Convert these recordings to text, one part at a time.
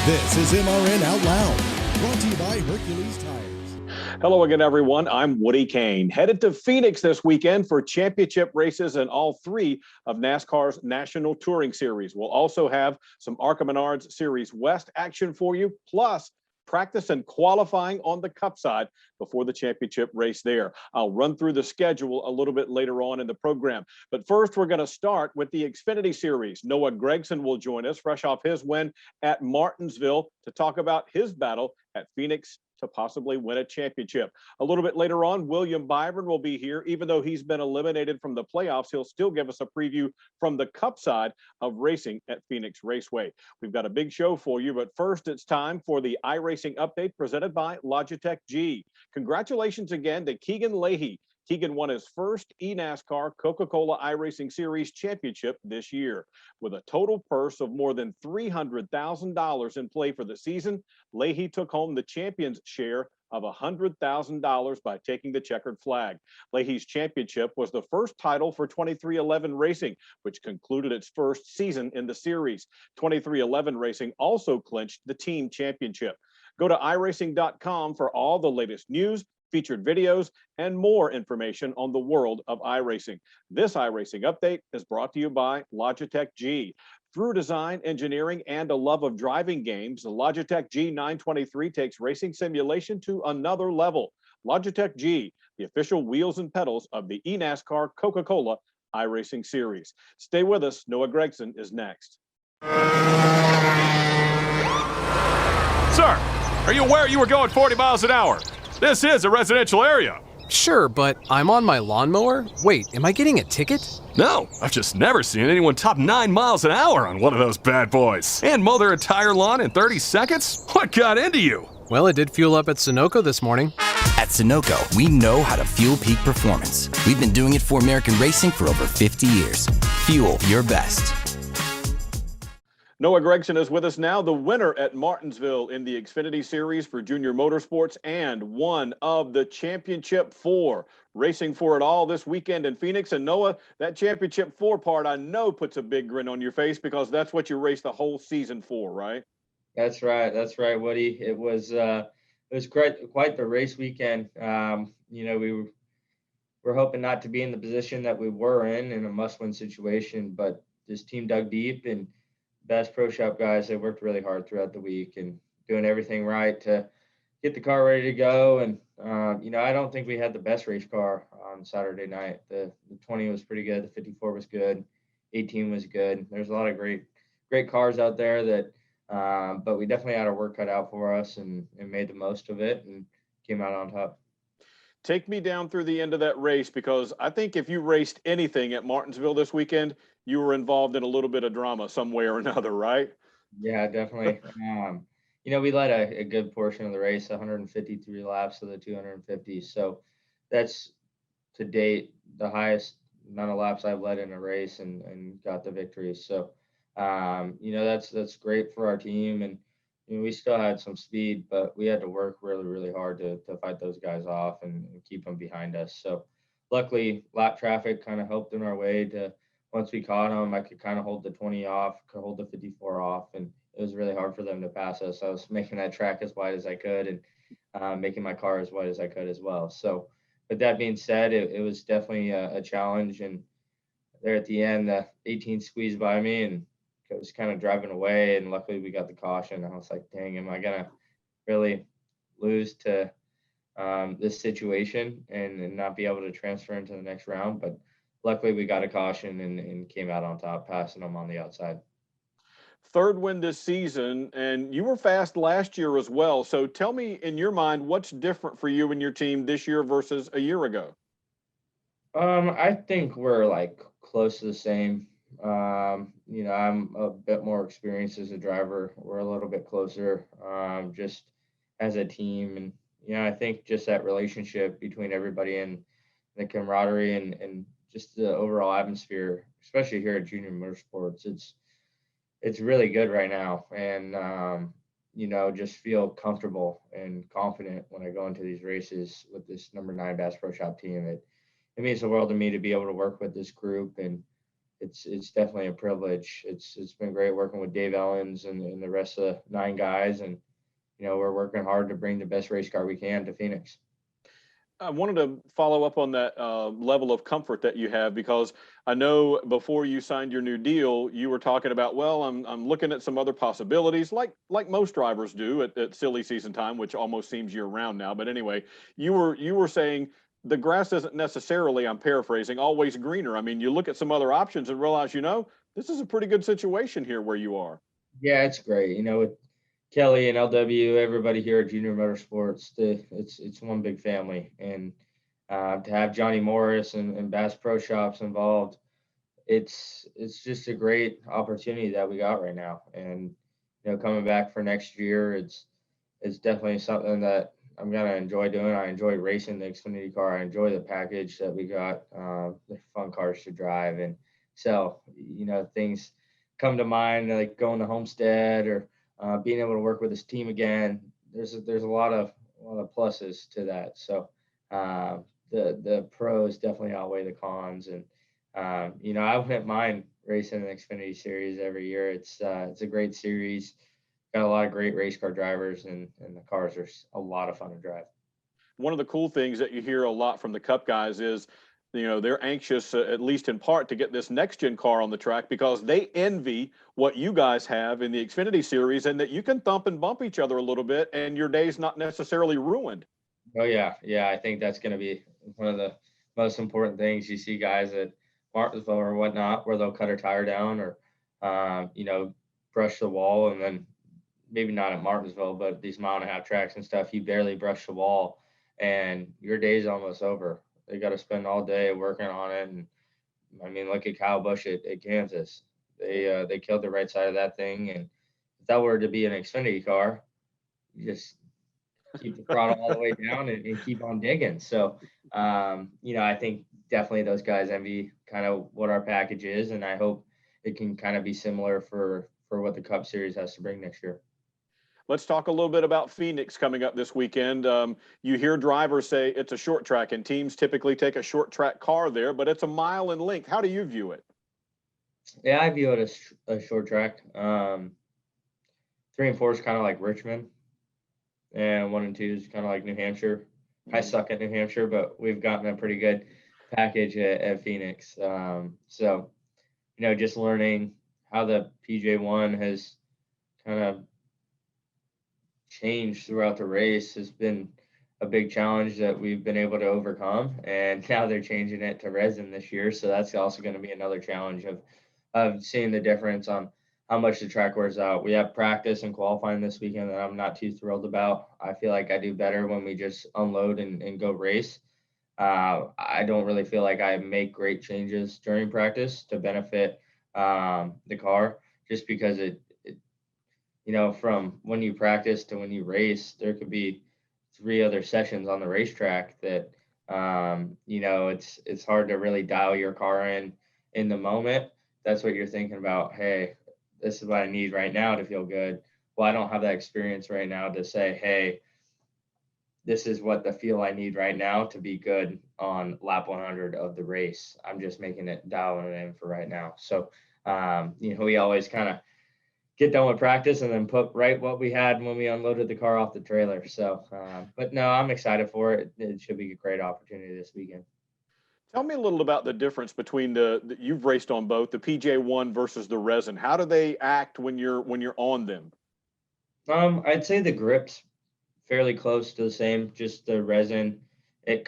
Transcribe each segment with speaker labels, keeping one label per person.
Speaker 1: This is MRN Out Loud, brought to you by Hercules Tires.
Speaker 2: Hello again, everyone. I'm Woody Cain. Headed to Phoenix this weekend for championship races in all three of NASCAR's National Touring Series. We'll also have some ARCA Menards Series West action for you, plus practice and qualifying on the Cup side before the championship race there. I'll run through the schedule a little bit later on in the program. But first, we're going to start with the Xfinity Series. Noah Gragson will join us fresh off his win at Martinsville to talk about his battle at Phoenix to possibly win a championship. A little bit later on, William Byron will be here. Even though he's been eliminated from the playoffs, he'll still give us a preview from the Cup side of racing at Phoenix Raceway. We've got a big show for you, but first it's time for the iRacing update presented by Logitech G. Congratulations again to Keegan Leahy. Keegan won his first eNASCAR Coca-Cola iRacing Series championship this year. With a total purse of more than $300,000 in play for the season, Leahy took home the champion's share of $100,000 by taking the checkered flag. Leahy's championship was the first title for 23XI Racing, which concluded its first season in the series. 23XI Racing also clinched the team championship. Go to iRacing.com for all the latest news, featured videos, and more information on the world of iRacing. This iRacing update is brought to you by Logitech G. Through design, engineering, and a love of driving games, the Logitech G923 takes racing simulation to another level. Logitech G, the official wheels and pedals of the eNASCAR Coca-Cola iRacing Series. Stay with us. Noah Gragson is next.
Speaker 3: Sir, are you aware you were going 40 miles an hour? This is a residential area.
Speaker 4: Sure, but I'm on my lawnmower? Wait, am I getting a ticket?
Speaker 3: No, I've just never seen anyone top 9 miles an hour on one of those bad boys. And mow their entire lawn in 30 seconds? What got into you?
Speaker 4: Well, it did fuel up at Sunoco this morning.
Speaker 5: At Sunoco, we know how to fuel peak performance. We've been doing it for American racing for over 50 years. Fuel your best.
Speaker 2: Noah Gragson is with us now, the winner at Martinsville in the Xfinity Series for Junior Motorsports and one of the Championship 4. Racing for it all this weekend in Phoenix. And Noah, that Championship 4 part I know puts a big grin on your face because that's what you raced the whole season for, right?
Speaker 6: That's right, Woody. It was quite the race weekend. We were hoping not to be in the position that we were in a must-win situation, but this team dug deep, and Bass Pro Shop guys, they worked really hard throughout the week and doing everything right to get the car ready to go. And, I don't think we had the best race car on Saturday night. The 20 was pretty good. The 54 was good. 18 was good. There's a lot of great cars out there but we definitely had our work cut out for us and made the most of it and came out on top.
Speaker 2: Take me down through the end of that race, because I think if you raced anything at Martinsville this weekend, you were involved in a little bit of drama some way or another, right?
Speaker 6: Yeah, definitely. We led a good portion of the race, 153 laps of the 250. So that's to date the highest amount of laps I've led in a race and got the victory. So, that's great for our team. And we still had some speed, but we had to work really, really hard to fight those guys off and keep them behind us. So luckily, lap traffic kind of helped in our way to, once we caught them, I could kind of hold the 20 off, could hold the 54 off, and it was really hard for them to pass us. I was making that track as wide as I could and making my car as wide as I could as well. So with that being said, it was definitely a challenge. And there at the end, the 18 squeezed by me and I was kind of driving away, and luckily we got the caution. I was like, dang, am I going to really lose to this situation and not be able to transfer into the next round? But luckily we got a caution and came out on top, passing them on the outside.
Speaker 2: Third win this season, and you were fast last year as well. So tell me, in your mind, what's different for you and your team this year versus a year ago?
Speaker 6: I think we're close to the same. I'm a bit more experienced as a driver. We're a little bit closer, just as a team. And, I think just that relationship between everybody and the camaraderie and just the overall atmosphere, especially here at Junior Motorsports, it's really good right now. And, just feel comfortable and confident when I go into these races with this number 9 Bass Pro Shop team. It means the world to me to be able to work with this group and it's definitely a privilege. It's been great working with Dave Ellens and the rest of the 9 guys, and we're working hard to bring the best race car we can to Phoenix.
Speaker 2: I wanted to follow up on that level of comfort that you have, because I know before you signed your new deal, you were talking about, well, I'm looking at some other possibilities, like most drivers do at silly season time, which almost seems year round now. But anyway, you were saying the grass isn't necessarily, I'm paraphrasing, always greener. I mean, you look at some other options and realize, this is a pretty good situation here where you are.
Speaker 6: Yeah, it's great. With Kelly and LW, everybody here at Junior Motorsports, it's one big family. And to have Johnny Morris and Bass Pro Shops involved, it's just a great opportunity that we got right now. And coming back for next year, it's definitely something that I'm gonna enjoy doing. I enjoy racing the Xfinity car. I enjoy the package that we got. They're fun cars to drive, and so things come to mind like going to Homestead or being able to work with this team again. There's a lot of pluses to that. So the pros definitely outweigh the cons, and I wouldn't mind racing an Xfinity series every year. It's a great series. Got a lot of great race car drivers, and the cars are a lot of fun to drive.
Speaker 2: One of the cool things that you hear a lot from the Cup guys is, they're anxious, at least in part, to get this next gen car on the track, because they envy what you guys have in the Xfinity series, and that you can thump and bump each other a little bit and your day's not necessarily ruined.
Speaker 6: Oh yeah. I think that's going to be one of the most important things. You see guys at Martinsville or whatnot, where they'll cut a tire down or, brush the wall, and then maybe not at Martinsville, but these mile-and-a-half tracks and stuff, you barely brush the wall, and your day's almost over. They got to spend all day working on it. And I mean, look at Kyle Busch at Kansas. They killed the right side of that thing. And if that were to be an Xfinity car, you just keep the throttle all the way down and keep on digging. So, I think definitely those guys envy kind of what our package is, and I hope it can kind of be similar for what the Cup Series has to bring next year.
Speaker 2: Let's talk a little bit about Phoenix coming up this weekend. You hear drivers say it's a short track, and teams typically take a short track car there, but it's a mile in length. How do you view it?
Speaker 6: Yeah, I view it as a short track. 3 and 4 is kind of like Richmond, and 1 and 2 is kind of like New Hampshire. I suck at New Hampshire, but we've gotten a pretty good package at Phoenix. So, just learning how the PJ1 has kind of changed throughout the race has been a big challenge that we've been able to overcome. And now they're changing it to resin this year, so that's also going to be another challenge of seeing the difference on how much the track wears out. We have practice and qualifying this weekend that I'm not too thrilled about. I feel like I do better when we just unload and go race. I don't really feel like I make great changes during practice to benefit the car, just because it from when you practice to when you race, there could be 3 other sessions on the racetrack that, it's hard to really dial your car in the moment. That's what you're thinking about. Hey, this is what I need right now to feel good. Well, I don't have that experience right now to say, hey, this is what the feel I need right now to be good on lap 100 of the race. I'm just making it, dialing it in for right now. So, we always kind of get done with practice and then put right what we had when we unloaded the car off the trailer. So, but no, I'm excited for it. It should be a great opportunity this weekend.
Speaker 2: Tell me a little about the difference between you've raced on both, the PJ1 versus the resin. How do they act when you're on them?
Speaker 6: I'd say the grip's fairly close to the same. Just the resin, it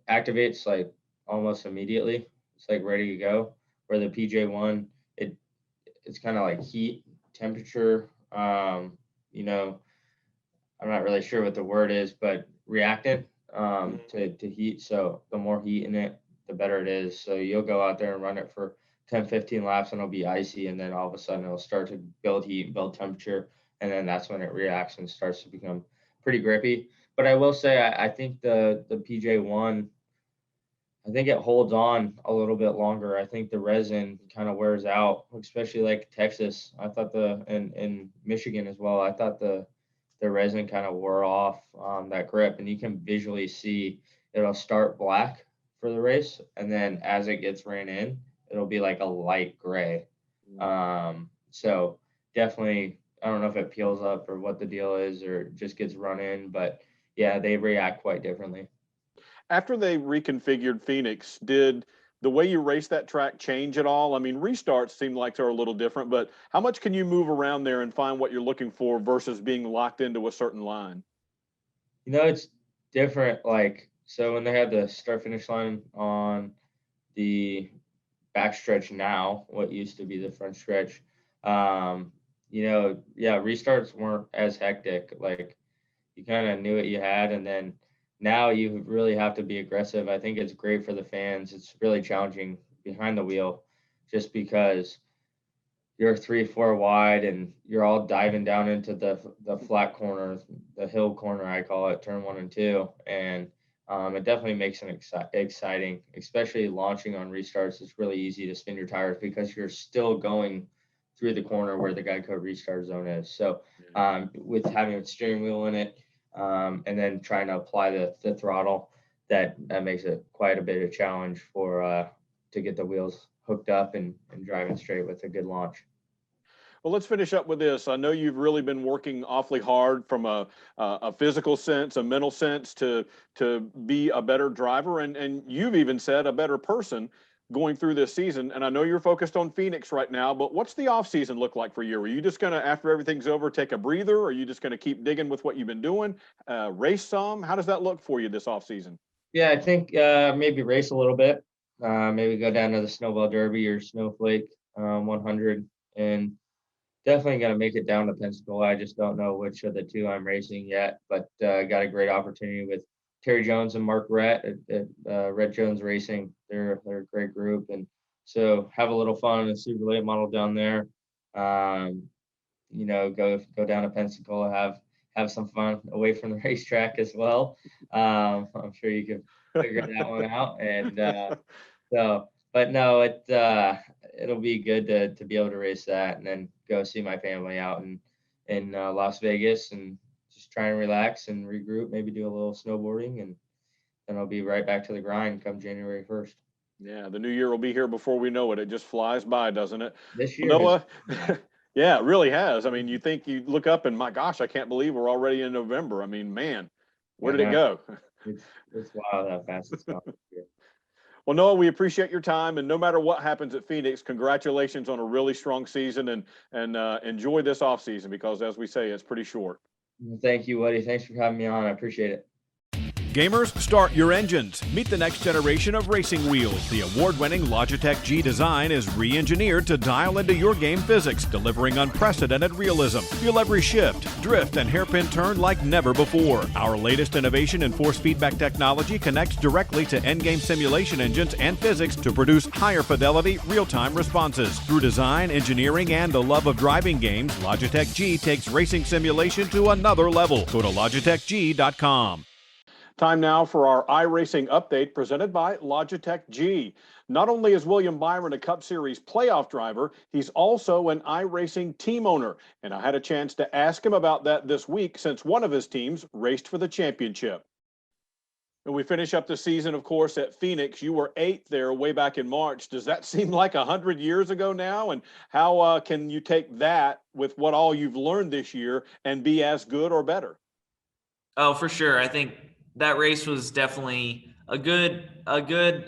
Speaker 6: activates like almost immediately. It's like ready to go. Where the PJ1, it's kind of like heat, temperature. I'm not really sure what the word is, but reactant to heat. So the more heat in it, the better it is. So you'll go out there and run it for 10, 15 laps and it'll be icy. And then all of a sudden it'll start to build heat, build temperature. And then that's when it reacts and starts to become pretty grippy. But I will say, I think the PJ1, I think it holds on a little bit longer. I think the resin kind of wears out, especially like Texas. I thought in Michigan as well, I thought the resin kind of wore off that grip, and you can visually see it'll start black for the race, and then as it gets ran in, it'll be like a light gray. So definitely, I don't know if it peels up or what the deal is or just gets run in, but yeah, they react quite differently.
Speaker 2: After they reconfigured Phoenix, did the way you race that track change at all? I mean, restarts seem like they're a little different, but how much can you move around there and find what you're looking for versus being locked into a certain line?
Speaker 6: It's different. Like, so when they had the start finish line on the backstretch now, what used to be the front stretch, yeah, restarts weren't as hectic. Like, you kind of knew what you had, and then now you really have to be aggressive. I think it's great for the fans. It's really challenging behind the wheel just because you're 3-4 wide and you're all diving down into the flat corner, the hill corner, I call it, turn 1 and 2. And it definitely makes it exciting, especially launching on restarts. It's really easy to spin your tires because you're still going through the corner where the Geico restart zone is. So with having a steering wheel in it, and then trying to apply the throttle, that makes it quite a bit of challenge for to get the wheels hooked up and driving straight with a good launch.
Speaker 2: Well, let's finish up with this. I know you've really been working awfully hard from a physical sense, a mental sense to be a better driver, and you've even said a better person going through this season. And I know you're focused on Phoenix right now, but what's the off season look like for you? Are you just going to, after everything's over, take a breather? Or are you just going to keep digging with what you've been doing, race some? How does that look for you this off season?
Speaker 6: Yeah, I think maybe race a little bit. Maybe go down to the Snowball Derby or Snowflake 100, and definitely going to make it down to Pensacola. I just don't know which of the two I'm racing yet, but got a great opportunity with Terry Jones and Mark Rett at Rett Jones Racing. They're a great group, and so have a little fun in a super late model down there. Go down to Pensacola, have some fun away from the racetrack as well. I'm sure you can figure that one out, and but no, it'll be good to be able to race that and then go see my family out in Las Vegas and just try and relax and regroup, maybe do a little snowboarding, and then I'll be right back to the grind come January 1st.
Speaker 2: Yeah, the new year will be here before we know it. It just flies by, doesn't it?
Speaker 6: This year,
Speaker 2: Noah, yeah, it really has. I mean, you look up and my gosh, I can't believe we're already in November. I mean, man, where did it go?
Speaker 6: It's wild how fast it's gone.
Speaker 2: Well, Noah, we appreciate your time, and no matter what happens at Phoenix, congratulations on a really strong season, and enjoy this off season because, as we say, it's pretty short.
Speaker 6: Thank you, Woody. Thanks for having me on. I appreciate it.
Speaker 7: Gamers, start your engines. Meet the next generation of racing wheels. The award-winning Logitech G design is re-engineered to dial into your game physics, delivering unprecedented realism. Feel every shift, drift, and hairpin turn like never before. Our latest innovation in force feedback technology connects directly to endgame simulation engines and physics to produce higher fidelity, real-time responses. Through design, engineering, and the love of driving games, Logitech G takes racing simulation to another level. Go to logitechg.com.
Speaker 2: Time now for our iRacing update presented by Logitech G. Not only is William Byron a Cup Series playoff driver, he's also an iRacing team owner. And I had a chance to ask him about that this week since one of his teams raced for the championship. And we finish up the season, of course, at Phoenix. You were 8th there way back in March. Does that seem like 100 years ago now? And how can you take that with what all you've learned this year and be as good or better?
Speaker 8: Oh, for sure. I think that race was definitely a good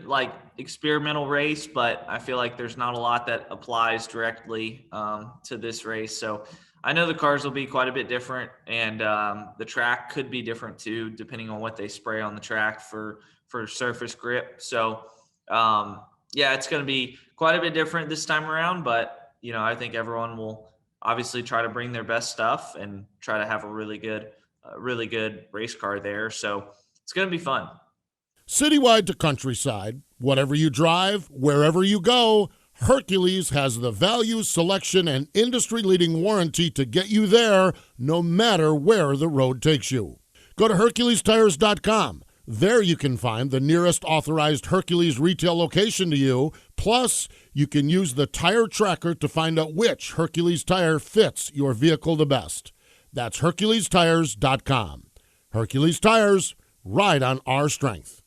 Speaker 8: like experimental race, but I feel like there's not a lot that applies directly to this race. So I know the cars will be quite a bit different, and the track could be different too, depending on what they spray on the track for surface grip. So yeah, it's going to be quite a bit different this time around, but I think everyone will obviously try to bring their best stuff and try to have a really good race car there. So it's going to be fun.
Speaker 9: Citywide to countryside, whatever you drive, wherever you go, Hercules has the value, selection, and industry-leading warranty to get you there no matter where the road takes you. Go to HerculesTires.com. There you can find the nearest authorized Hercules retail location to you. Plus, you can use the tire tracker to find out which Hercules tire fits your vehicle the best. That's HerculesTires.com. Hercules Tires, ride on our strength.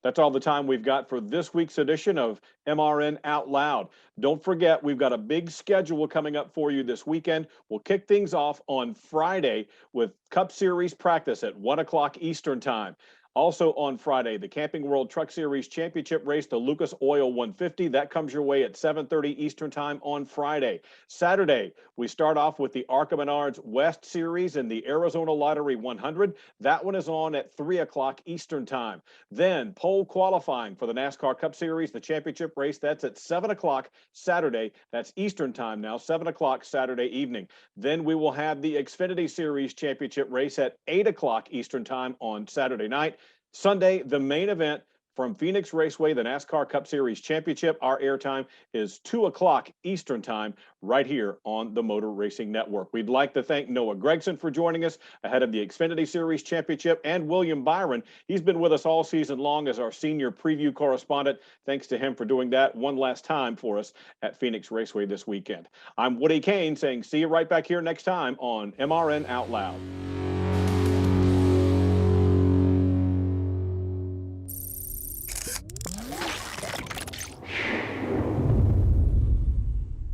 Speaker 2: That's all the time we've got for this week's edition of MRN Out Loud. Don't forget, we've got a big schedule coming up for you this weekend. We'll kick things off on Friday with Cup Series practice at 1 o'clock Eastern Time. Also on Friday, the Camping World Truck Series Championship race, the Lucas Oil 150. That comes your way at 7:30 Eastern Time on Friday. Saturday, we start off with the ARCA Menards West Series and the Arizona Lottery 100. That one is on at 3 o'clock Eastern Time. Then pole qualifying for the NASCAR Cup Series, the championship race. That's at 7 o'clock Saturday. That's Eastern Time now, 7 o'clock Saturday evening. Then we will have the Xfinity Series Championship race at 8 o'clock Eastern Time on Saturday night. Sunday, the main event from Phoenix Raceway, the NASCAR Cup Series Championship. Our airtime is 2 o'clock Eastern Time right here on the Motor Racing Network. We'd like to thank Noah Gragson for joining us ahead of the Xfinity Series Championship, and William Byron. He's been with us all season long as our senior preview correspondent. Thanks to him for doing that one last time for us at Phoenix Raceway this weekend. I'm Woody Cain saying see you right back here next time on MRN Out Loud.